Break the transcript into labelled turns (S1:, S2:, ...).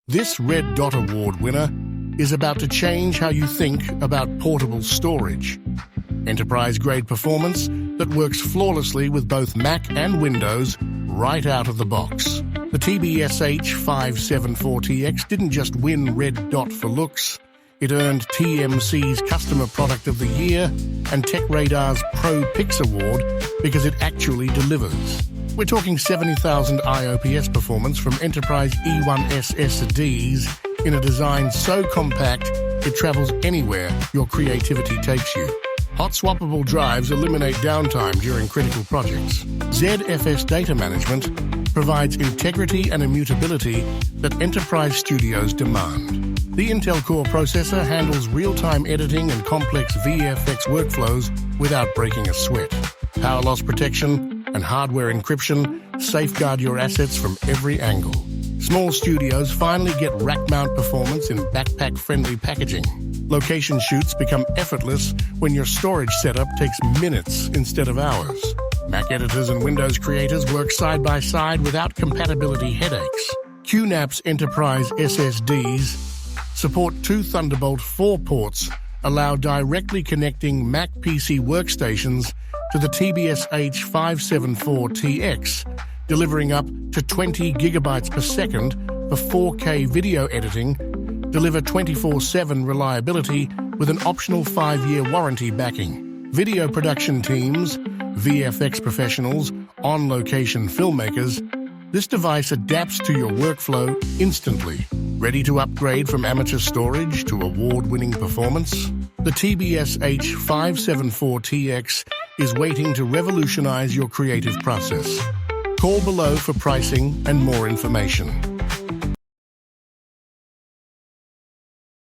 S1: This Red Dot Award winner is about to change how you think about portable storage. Enterprise-grade performance that works flawlessly with both Mac and Windows right out of the box. The TBS-h574TX didn't just win Red Dot for looks, it earned TMC's Customer Product of the Year and TechRadar's Pro Picks Award because it actually delivers. We're talking 70,000 IOPS performance from Enterprise E1 SSDs in a design so compact it travels anywhere your creativity takes you. Hot-swappable drives eliminate downtime during critical projects. ZFS data management provides integrity and immutability that enterprise studios demand. The Intel Core processor handles real-time editing and complex VFX workflows without breaking a sweat. Power loss protection and hardware encryption safeguard your assets from every angle. Small studios finally get rack-mount performance in backpack-friendly packaging. Location shoots become effortless when your storage setup takes minutes instead of hours. Mac editors and Windows creators work side by side without compatibility headaches. QNAP's Enterprise SSDs support 2 Thunderbolt 4 ports, allow directly connecting Mac PC workstations to the TBS-h574TX, delivering up to 20 gigabytes per second for 4K video editing, deliver 24/7 reliability with an optional 5-year warranty backing. Video production teams, VFX professionals, on-location filmmakers, this device adapts to your workflow instantly. Ready to upgrade from amateur storage to award-winning performance? The TBS-h574TX is waiting to revolutionize your creative process. Call below for pricing and more information.